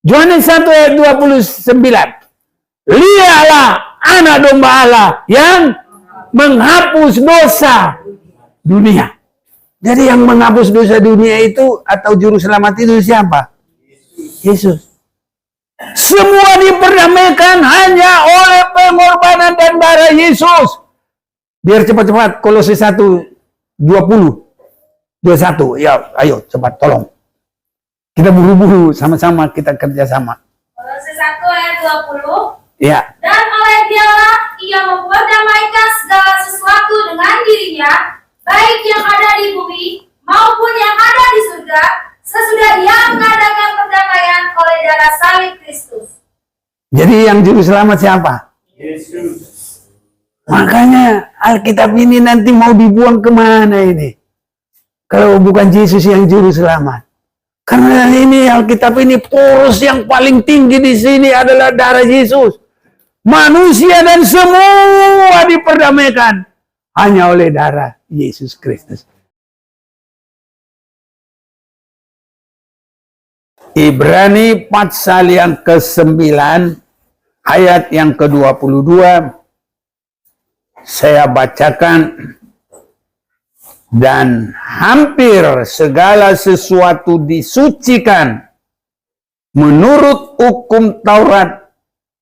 Yohanes 1 ayat 29. Lihatlah anak domba Allah yang menghapus dosa dunia. Jadi yang menghapus dosa dunia itu atau juru selamat itu siapa? Yesus. Semua diperdamaikan hanya oleh pengorbanan dan darah Yesus. Biar cepat-cepat Kolose 1:20. 21. Ya, ayo cepat tolong. Kita buru-buru sama-sama kita kerjasama. Kolose 1 ayat 20. Ya. Dan oleh Dialah ia memperdamaikan segala sesuatu dengan dirinya, baik yang ada di bumi maupun yang ada di surga, sesudah ia mengadakan perdamaian oleh darah salib Kristus. Jadi yang juru selamat siapa? Yesus. Makanya Alkitab ini nanti mau dibuang kemana ini? Kalau bukan Yesus yang juru selamat. Karena ini Alkitab ini poros yang paling tinggi di sini adalah darah Yesus. Manusia dan semua diperdamaikan hanya oleh darah Yesus Kristus. Ibrani pasal yang ke-9 ayat yang ke-22 saya bacakan. Dan hampir segala sesuatu disucikan menurut hukum Taurat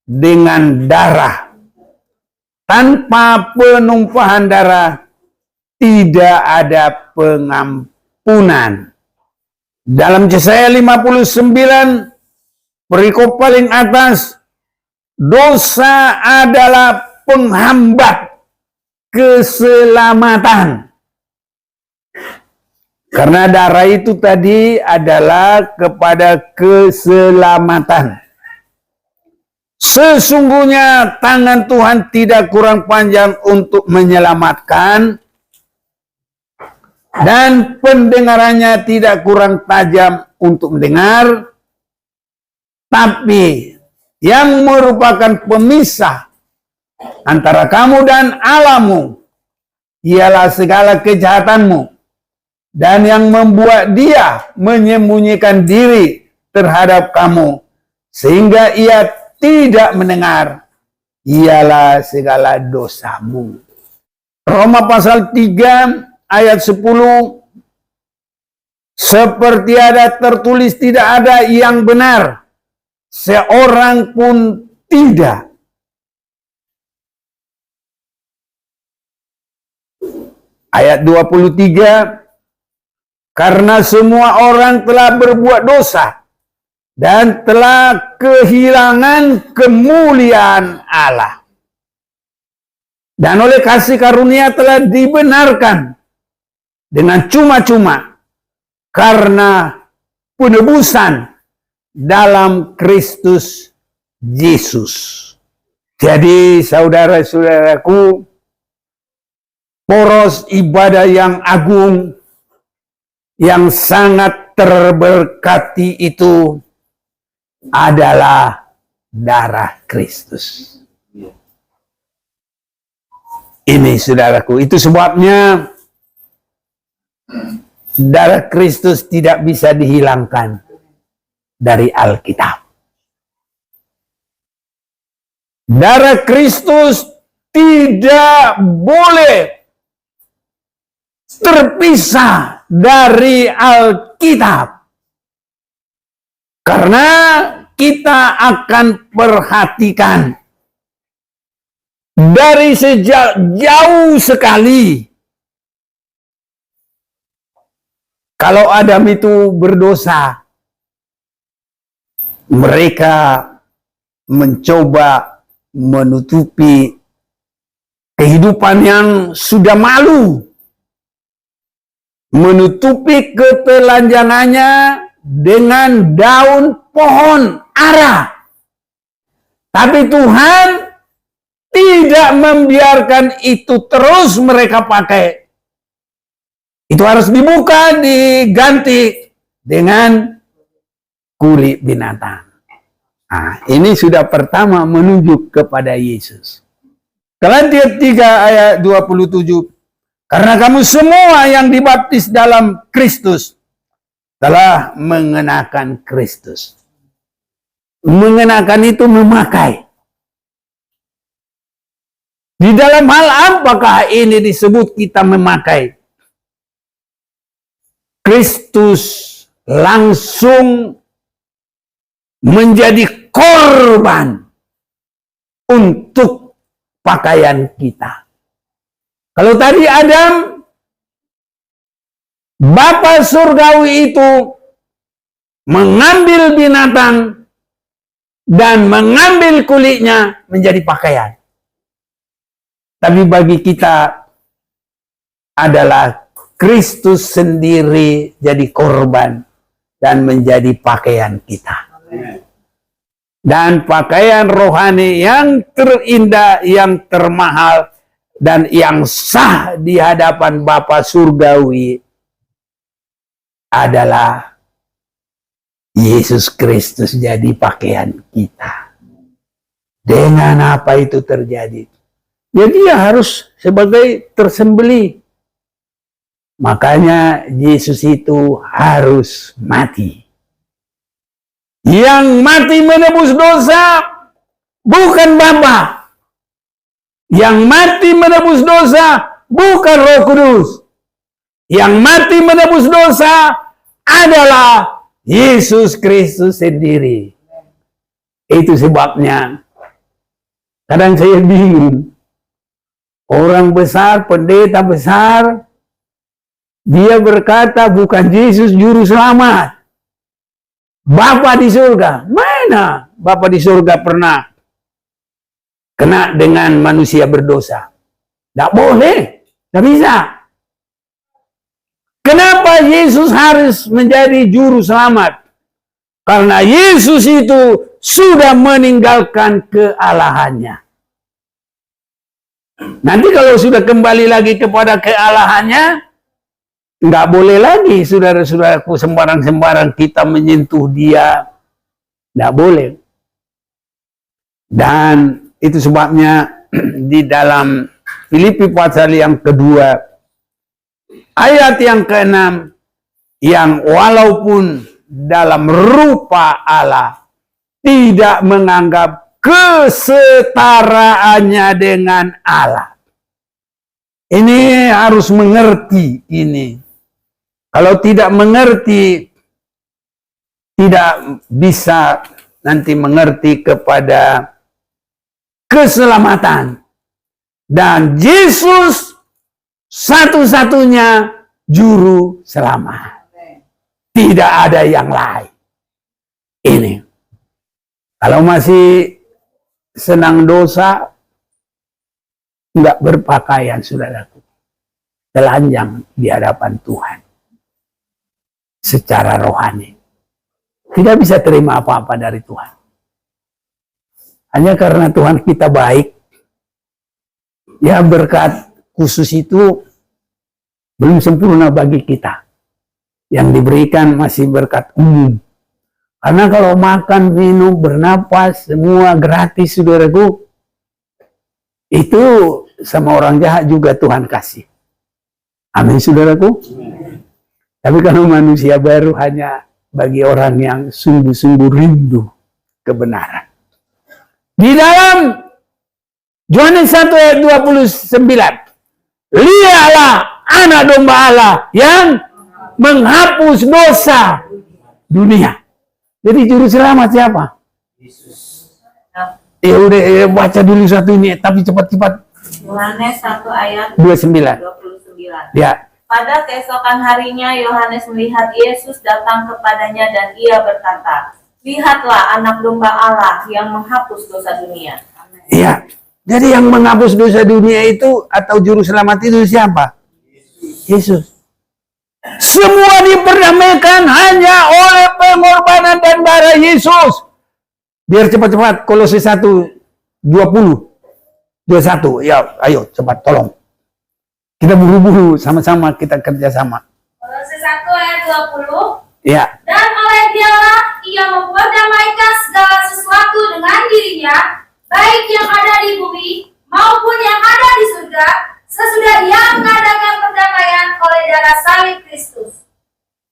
dengan darah. Tanpa penumpahan darah tidak ada pengampunan. Dalam Yesaya 59 perikop paling atas, dosa adalah penghambat keselamatan. Karena darah itu tadi adalah kepada keselamatan. Sesungguhnya tangan Tuhan tidak kurang panjang untuk menyelamatkan, dan pendengarannya tidak kurang tajam untuk mendengar, tapi yang merupakan pemisah antara kamu dan Allahmu ialah segala kejahatanmu, dan yang membuat dia menyembunyikan diri terhadap kamu sehingga ia tidak mendengar ialah segala dosamu. Roma pasal 3 ayat 10. Seperti ada tertulis, tidak ada yang benar seorang pun tidak. Ayat 23. Karena semua orang telah berbuat dosa dan telah kehilangan kemuliaan Allah. Dan oleh kasih karunia telah dibenarkan dengan cuma-cuma karena penebusan dalam Kristus Yesus. Jadi saudara-saudaraku, poros ibadah yang agung, yang sangat terberkati itu adalah darah Kristus. Ini saudaraku, itu sebabnya darah Kristus tidak bisa dihilangkan dari Alkitab. Darah Kristus tidak boleh terpisah dari Alkitab. Karena kita akan perhatikan dari sejak jauh sekali. Kalau Adam itu berdosa, mereka mencoba menutupi kehidupan yang sudah malu, menutupi ketelanjangannya dengan daun pohon ara. Tapi Tuhan tidak membiarkan itu terus mereka pakai. Itu harus dibuka, diganti dengan kulit binatang. Nah, ini sudah pertama menunjuk kepada Yesus. Galatia 3 ayat 27. Karena kamu semua yang dibaptis dalam Kristus telah mengenakan Kristus. mengenakan itu memakai. Di dalam hal apakah ini disebut kita memakai? Kristus langsung menjadi korban untuk pakaian kita. Kalau tadi Adam, Bapa surgawi itu mengambil binatang dan mengambil kulitnya menjadi pakaian. Tapi bagi kita adalah Kristus sendiri jadi korban dan menjadi pakaian kita. Dan pakaian rohani yang terindah, yang termahal, dan yang sah di hadapan Bapa surgawi adalah Yesus Kristus jadi pakaian kita. Dengan apa itu terjadi? Ya dia harus sebagai tersembelih. Makanya Yesus itu harus mati. Yang mati menebus dosa bukan Bapa. Yang mati menebus dosa bukan Roh Kudus. Yang mati menebus dosa adalah Yesus Kristus sendiri. Itu sebabnya kadang saya bingung. Orang besar, pendeta besar, dia berkata bukan Yesus juru selamat. Bapa di surga. Mana Bapa di surga pernah kena dengan manusia berdosa? Tidak boleh. Tidak bisa. Kenapa Yesus harus menjadi juru selamat? Karena Yesus itu sudah meninggalkan kealahannya. Nanti kalau sudah kembali lagi kepada kealahannya, nggak boleh lagi saudara-saudaraku sembarang-sembarang kita menyentuh dia. Nggak boleh. Dan itu sebabnya di dalam Filipi pasal yang kedua, ayat yang ke-6, yang walaupun dalam rupa Allah tidak menganggap kesetaraannya dengan Allah. Ini harus mengerti ini. Kalau tidak mengerti, tidak bisa nanti mengerti kepada keselamatan. Dan Yesus satu-satunya juru selamat. Tidak ada yang lain. Ini. Kalau masih senang dosa, enggak berpakaian, saudaraku, telanjang di hadapan Tuhan secara rohani, tidak bisa terima apa-apa dari Tuhan. Hanya karena Tuhan kita baik, ya berkat khusus itu belum sempurna bagi kita. Yang diberikan masih berkat umum. Karena kalau makan, minum, bernapas, semua gratis, saudaraku. Itu sama orang jahat juga Tuhan kasih. Amin, saudaraku. Tapi kalau manusia baru hanya bagi orang yang sungguh-sungguh rindu kebenaran. Di dalam Yohanes 1 ayat 29. Lihatlah anak domba Allah yang menghapus dosa dunia. Jadi juru selamat siapa? Yesus. Ya udah baca dulu satu ini, tapi cepat-cepat. Yohanes 1 ayat 29. Ya. Pada keesokan harinya Yohanes melihat Yesus datang kepadanya dan ia berkata, lihatlah anak domba Allah yang menghapus dosa dunia. Iya. Jadi yang menghapus dosa dunia itu atau juru selamat itu siapa? Yesus. Semua diperdamaikan hanya oleh pengorbanan dan darah Yesus. Biar cepat-cepat, Kolose 1:20, 21. Ya, ayo cepat tolong. Kita buru-buru, sama-sama kita kerjasama. Kolose 1 ayat 20. Ya. Dan oleh Dialah ia memperdamaikan segala sesuatu dengan dirinya, baik yang ada di bumi maupun yang ada di surga, sesudah ia mengadakan perdamaian oleh darah salib Kristus.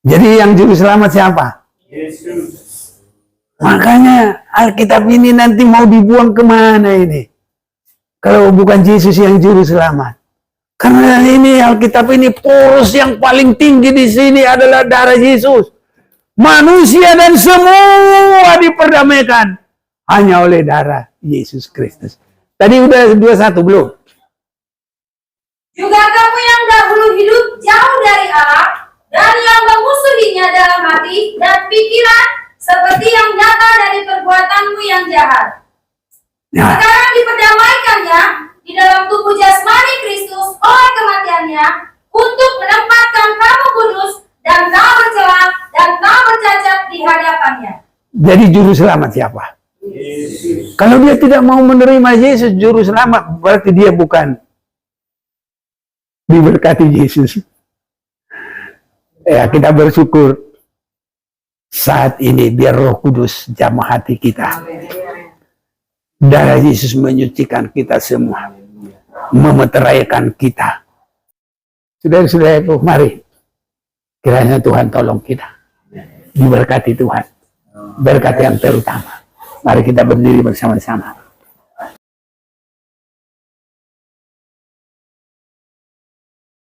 Jadi yang juru selamat siapa? Yesus. Makanya Alkitab ini nanti mau dibuang kemana ini? Kalau bukan Yesus yang juru selamat. Karena ini Alkitab ini poros yang paling tinggi di sini adalah darah Yesus. Manusia dan semua diperdamaikan hanya oleh darah Yesus Kristus. Tadi udah 21 belum? Juga kamu yang dahulu hidup jauh dari Allah dan yang memusuhinya dalam hati dan pikiran seperti yang nyata dari perbuatanmu yang jahat. Nah, Sekarang diperdamaikannya di dalam tubuh jasmani Kristus oleh kematiannya untuk menempatkan kamu kudus dan tak bercela dan tak bercacat di hadapannya. jadi juru selamat siapa? Kalau dia tidak mau menerima Yesus juru selamat, berarti dia bukan diberkati Yesus. Ya, kita bersyukur saat ini biar Roh Kudus jamah hati kita. Darah Yesus menyucikan kita semua, memeteraikan kita. Saudara-saudaraku, mari kiranya Tuhan tolong kita, diberkati Tuhan, berkat yang terutama. Mari kita berdiri bersama-sama.